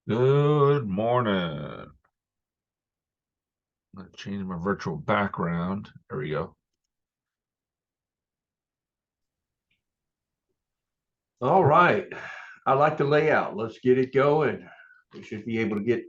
Good morning. I'm gonna change my virtual background. There we go. All right. I like the layout. Let's get it going. We should be able to get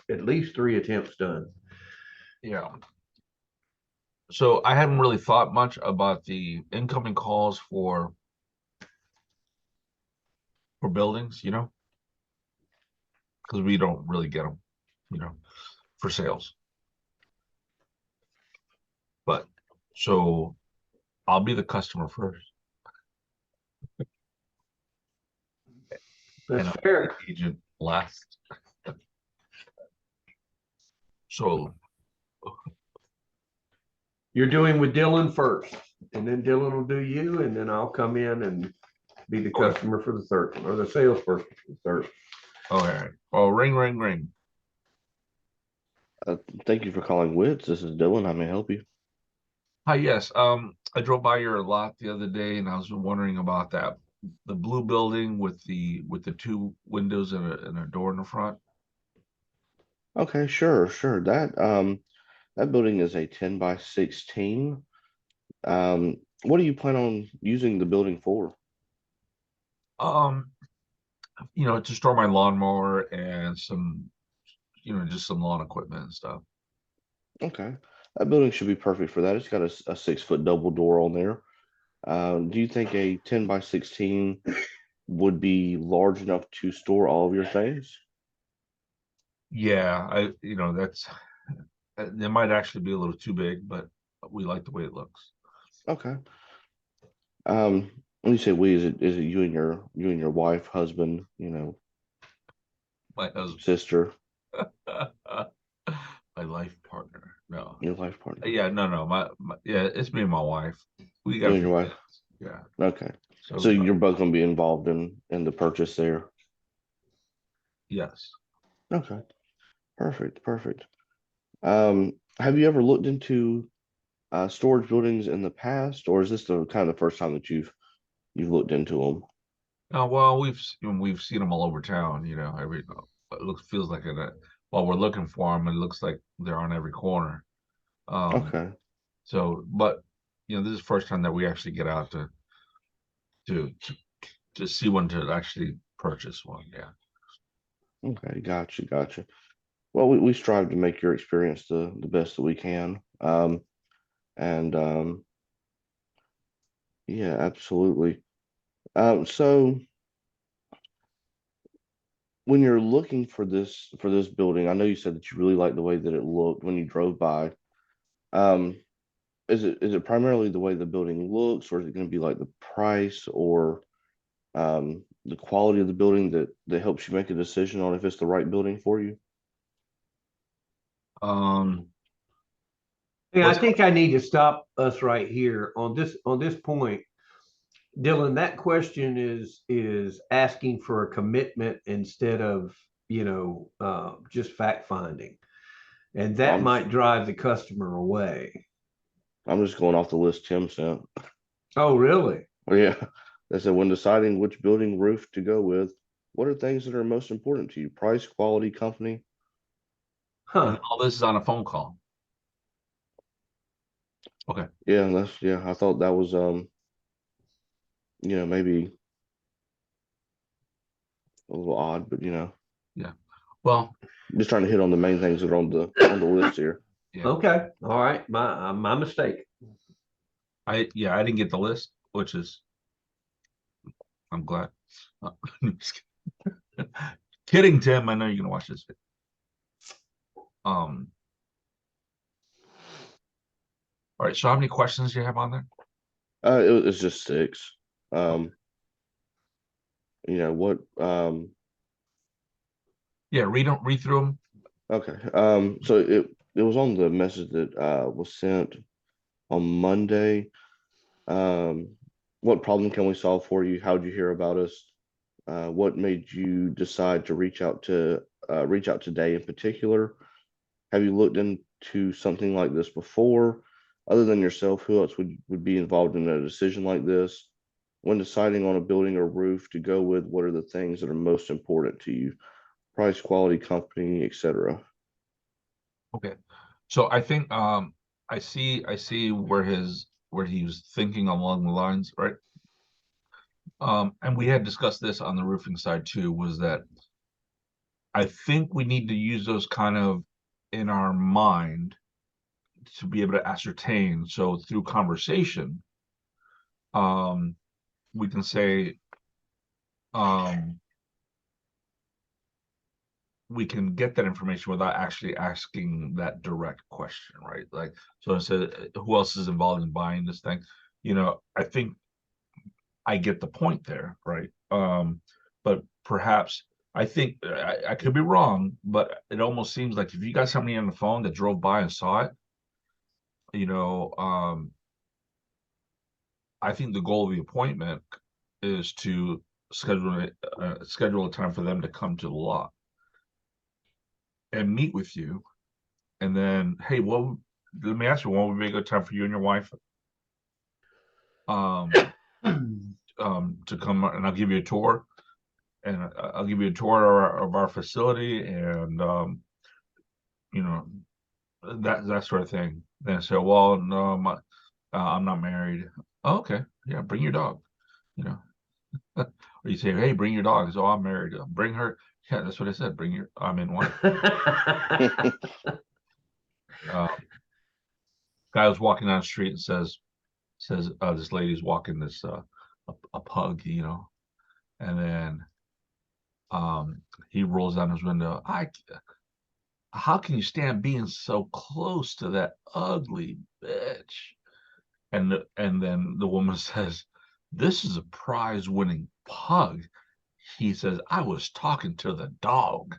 at least 3 attempts done. Yeah. So I haven't really thought much about the incoming calls for buildings, because we don't really get them, you know, for sales. But so I'll be the customer first, and That's I'll be fair. the agent last. So You're doing with Dylan first, and then Dylan will do you, and then I'll come in and be the okay. customer for the third one, or the salesperson for the third. Okay. Oh, ring, ring, ring. Thank you for calling Wits. This is Dylan. How may I help you? Hi, yes. I drove by your lot the other day and I was wondering about that. The blue building with the two windows and a door in the front. Okay, sure. That building is a 10 by 16. What do you plan on using the building for? Um, to store my lawnmower and some, just some lawn equipment and stuff. Okay, that building should be perfect for that. It's got a 6 foot double door on there. Do you think a 10 by 16 would be large enough to store all of your things? Yeah, that's it might actually be a little too big, but we like the way it looks. Okay. When you say we, is it you and your wife, husband, My husband, sister, my life partner. No. your life partner? Yeah, no. Yeah, it's me and my wife. We got You a and few your wife. kids. Yeah. Okay. So So you're both gonna be involved in the purchase there. yes. Okay. Perfect. Have you ever looked into storage buildings in the past, or is this the kind of the first time that you've looked into them? Well, we've seen them all over town. It looks feels like while we're looking for them, it looks like they're on every corner. Um, Okay. but this is the first time that we actually get out to to, to see one to actually purchase one. Yeah. Okay. Gotcha. Well, we strive to make your experience the best that we can. And Yeah, absolutely. So when you're looking for this building, I know you said that you really liked the way that it looked when you drove by. Um, is it primarily the way the building looks, or is it going to be like the price or the quality of the building that helps you make a decision on if it's the right building for you? Um, Yeah, I what's think I need to stop us right here on this point. Dylan, that question is asking for a commitment instead of, just fact finding. And Well, that might drive the customer away. I'm just going off the list Tim sent. Oh, really? Oh, yeah, they said when deciding which building roof to go with, what are things that are most important to you? Price, quality, company? and Huh. all this is on a phone call. Okay. Yeah, I thought that was maybe a little odd, but Yeah. Well, just trying to hit on the main things that are on the list here. yeah. Okay. All right. My mistake. I didn't get the list, which is I'm glad. Uh, kidding, Tim. I know you're gonna watch this. Um, all right. So how many questions do you have on there? It's just six. Okay. Um, what Yeah, read through them. Okay. So it was on the message that was sent on Monday. Um, what problem can we solve for you? How'd you hear about us? What made you decide to reach out today in particular? Have you looked into something like this before? Other than yourself, who else would be involved in a decision like this? When deciding on a building or roof to go with, what are the things that are most important to you? price, quality, company, etc. Okay. So I think I see where he was thinking along the lines, right? And we had discussed this on the roofing side too, was that I think we need to use those kind of in our mind to be able to ascertain. So through conversation, um, we can say, um, we can get that information without actually asking that direct question, right? Like, so instead, who else is involved in buying this thing? I think I get the point there, right? But perhaps I think I could be wrong, but it almost seems like if you got somebody on the phone that drove by and saw it, you know, um, I think the goal of the appointment is to schedule a time for them to come to the lot and meet with you, and then, hey, let me ask you, what would be a good time for you and your wife um to come, and I'll give you a tour, and I'll give you a tour of our facility, and you know that sort of thing. Then I say, well, no, I'm not married. Oh, okay, yeah, bring your dog. You know, or you say, hey, bring your dog. So I'm married. Bring her. Yeah, that's what I said. Bring your. I'm in one. Uh, guy was walking down the street and says this lady's walking this a pug, and then he rolls down his window. How can you stand being so close to that ugly bitch? And then the woman says, "This is a prize-winning pug." He says, "I was talking to the dog."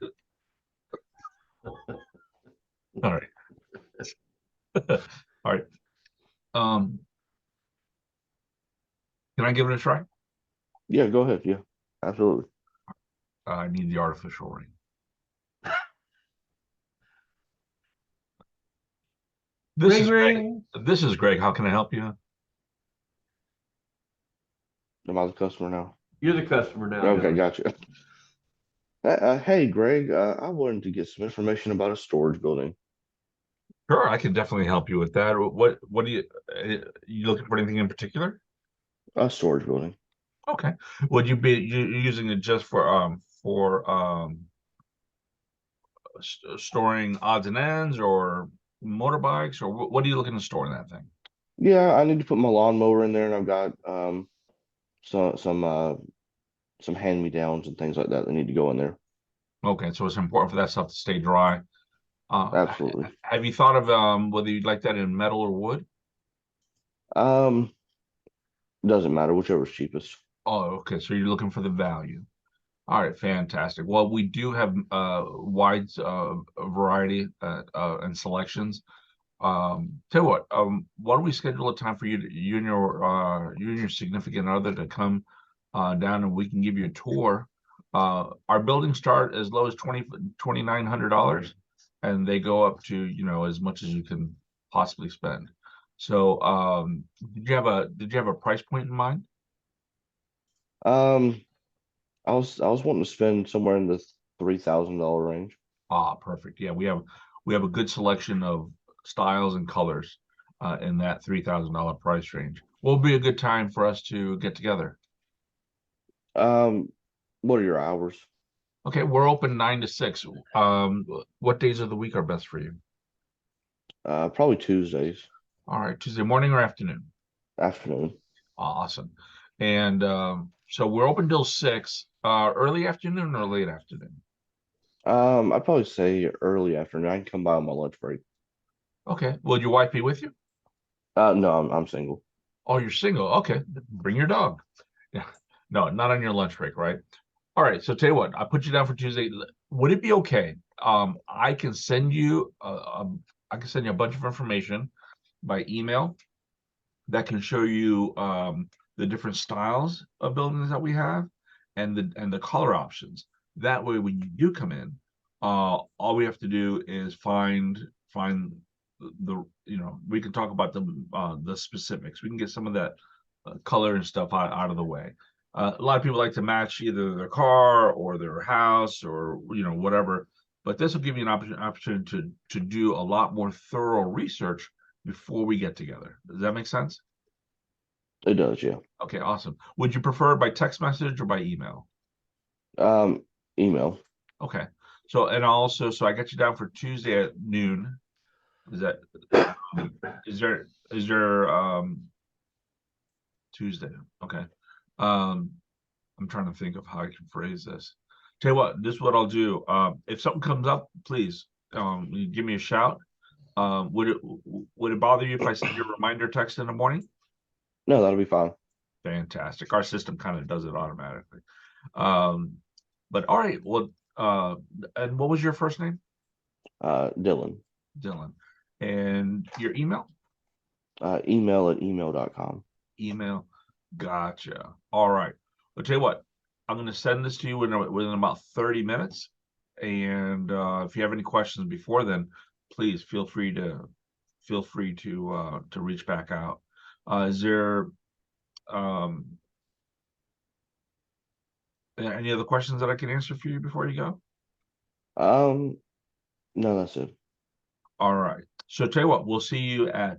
All right. All right. Um, can I give it a try? Yeah, go ahead. Yeah, absolutely. I need the artificial ring. This Ring is Greg. ring. This is Greg. How can I help you? Am I the customer now? You're the customer now, Okay, Dylan. gotcha. Hey, Greg, I wanted to get some information about a storage building. Sure, I can definitely help you with that. What do you looking for anything in particular? A storage building. Okay. Would you be using it just for storing odds and ends or motorbikes, or what are you looking to store in that thing? Yeah, I need to put my lawnmower in there, and I've got some hand-me-downs and things like that that need to go in there. Okay, so it's important for that stuff to stay dry. Absolutely. Have you thought of whether you'd like that in metal or wood? Um, doesn't matter, whichever's cheapest. Oh, okay. So you're looking for the value. All right, fantastic. Well, we do have wide variety and selections. Tell you what, why don't we schedule a time for you and your significant other to come down, and we can give you a tour. Our buildings start as low as $2,900, and they go up to, as much as you can possibly spend. So, did you have a price point in mind? Um, I was wanting to spend somewhere in the $3,000 range. Ah, perfect. Yeah, we have a good selection of styles and colors in that $3,000 price range. What would be a good time for us to get together? Um, what are your hours? Okay, we're open 9 to 6. What days of the week are best for you? Probably Tuesdays All right, Tuesday morning or afternoon? afternoon. Awesome. And so we're open till 6. Early afternoon or late afternoon? I'd probably say early afternoon. I can come by on my lunch break. Okay. Will your wife be with you? No, I'm single. Oh, you're single. Okay, bring your dog. Yeah. No, not on your lunch break, right? All right. So tell you what, I put you down for Tuesday. Would it be okay? I can send you a bunch of information by email that can show you the different styles of buildings that we have and the color options. That way, when you do come in, all we have to do is find we can talk about the specifics. We can get some of that color and stuff out of the way. A lot of people like to match either their car or their house or whatever. But this will give you an opportunity to do a lot more thorough research before we get together. Does that make sense? It does, yeah. Okay, awesome. Would you prefer by text message or by email? Email. Okay. So and also, so I got you down for Tuesday at noon. Is that is there Tuesday? Okay. Um, I'm trying to think of how I can phrase this. Tell you what, this is what I'll do. If something comes up, please you give me a shout. Would it bother you if I send you a reminder text in the morning? No, that'll be fine. Fantastic. Our system kind of does it automatically. Um, but all right. Well, and what was your first name? Dylan. Dylan. And your email? Email@email.com. Email. Gotcha. All right. I'll tell you what, I'm going to send this to you within about 30 minutes. And if you have any questions before then, please feel free to reach back out. Is there any other questions that I can answer for you before you go? No, that's it. All right. So tell you what, we'll see you at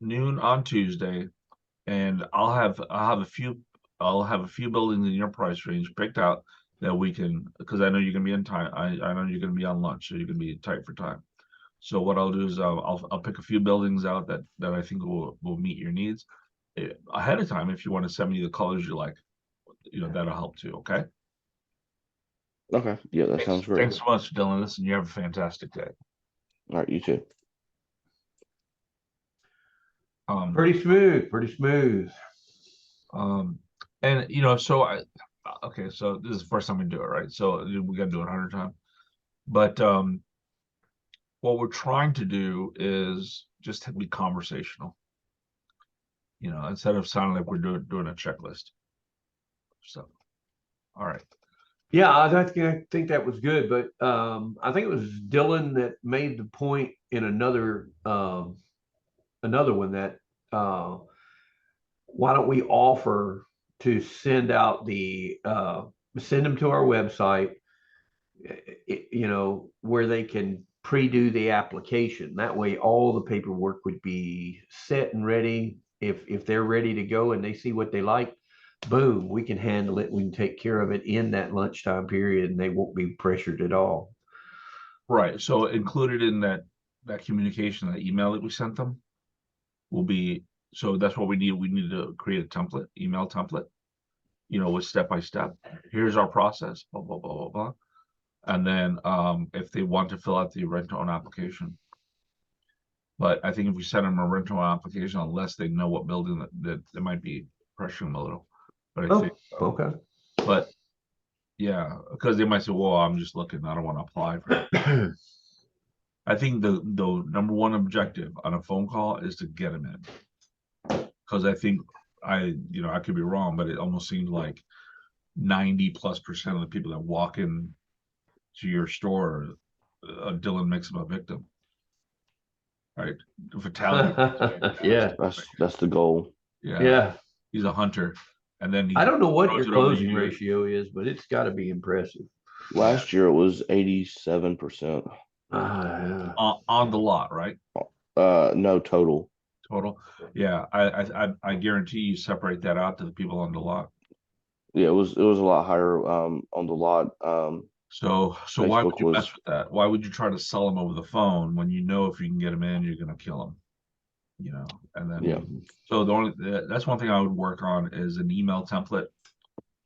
noon on Tuesday, and I'll have a few buildings in your price range picked out that we can, because I know you're gonna be in time. I know you're gonna be on lunch, so you're gonna be tight for time. So what I'll do is I'll pick a few buildings out that I think will meet your needs ahead of time. If you want to send me the colors you like, that'll help too. Okay. Okay. Yeah, that sounds great. Thanks so much, Dylan. Listen, you have a fantastic day. All right, you too. Pretty smooth, pretty smooth. And so okay, so this is the first time we do it, right? So we got to do it 100 times. But what we're trying to do is just be conversational, instead of sounding like we're doing a checklist. So, all right. Yeah, I think that was good, but I think it was Dylan that made the point in another one that why don't we offer to send them to our website, where they can pre-do the application. That way, all the paperwork would be set and ready. If they're ready to go and they see what they like, boom, we can handle it. We can take care of it in that lunchtime period, and they won't be pressured at all. Right. So included in that communication, that email that we sent them will be, so that's what we need. We need to create a template, email template, with step by step. Here's our process, blah, blah, blah, blah, blah. And then if they want to fill out the rent-to-own application. But I think if we send them a rental application, unless they know what building that it might be pressuring them a little. But I think, Okay. but yeah, because they might say, "Well, I'm just looking. I don't want to apply for it." I think the number one objective on a phone call is to get them in. Because I think I could be wrong, but it almost seems like 90+% of the people that walk in to your store, Dylan makes them a victim. Right? Fatality. Yeah. That's the goal. Yeah. Yeah. He's a hunter. And then I don't know what your throws it over to closing you. ratio is, but it's got to be impressive. Last year it was 87%. On the lot, right? No, total. Total. Yeah, I guarantee you separate that out to the people on the lot. Yeah, it was a lot higher on the lot. So why would Facebook you mess was with that? Why would you try to sell them over the phone when you know if you can get them in, you're going to kill them? And then yeah. so that's one thing I would work on is an email template,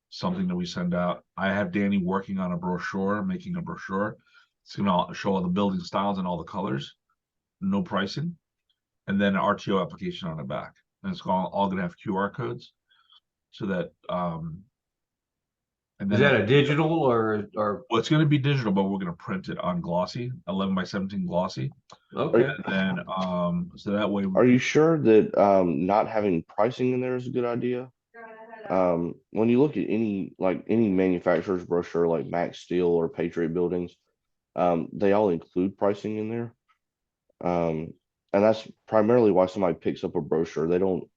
something that we send out. I have Danny working on making a brochure. It's gonna show all the building styles and all the colors, no pricing, and then an RTO application on the back. And it's all gonna have QR codes so that and Is then that a digital or well, it's gonna be digital, but we're gonna print it on glossy, 11x17 glossy. okay? And then so that way Are you sure that not having pricing in there is a good idea? When you look at any manufacturer's brochure like Max Steel or Patriot Buildings, they all include pricing in there. And that's primarily why somebody picks up a brochure. They don't,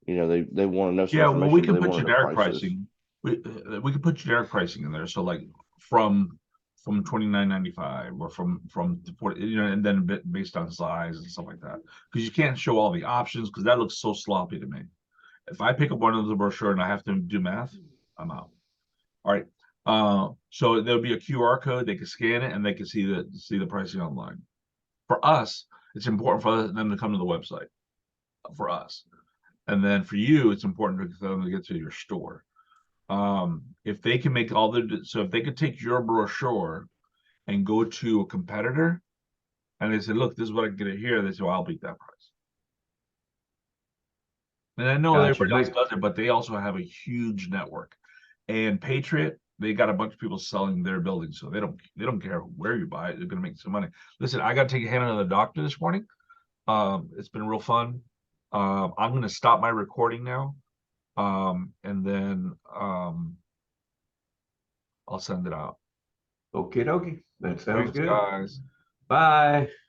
You know, they want to know some Yeah, well, we information, but can they put want to know generic prices. pricing. We can put generic pricing in there. So like from from 29.95 or from the 40, you know, and then a bit based on size and stuff like that. Because you can't show all the options because that looks so sloppy to me. If I pick up one of the brochure and I have to do math, I'm out. All right. So there'll be a QR code. They can scan it and they can see the pricing online. For us, it's important for them to come to the website. For us, and then for you, it's important for them to get to your store. If they can make all the so if they could take your brochure and go to a competitor and they say, look, this is what I can get it here, they say, well, I'll beat that price. And I know Gotcha. everybody else does it, but they also have a huge network. And Patriot, they got a bunch of people selling their buildings, so they don't care where you buy it, they're gonna make some money. Listen, I gotta take Hannah to the doctor this morning. It's been real fun. I'm gonna stop my recording now. And then I'll send it out. Okie dokie. That sounds Thanks, good. guys. Bye.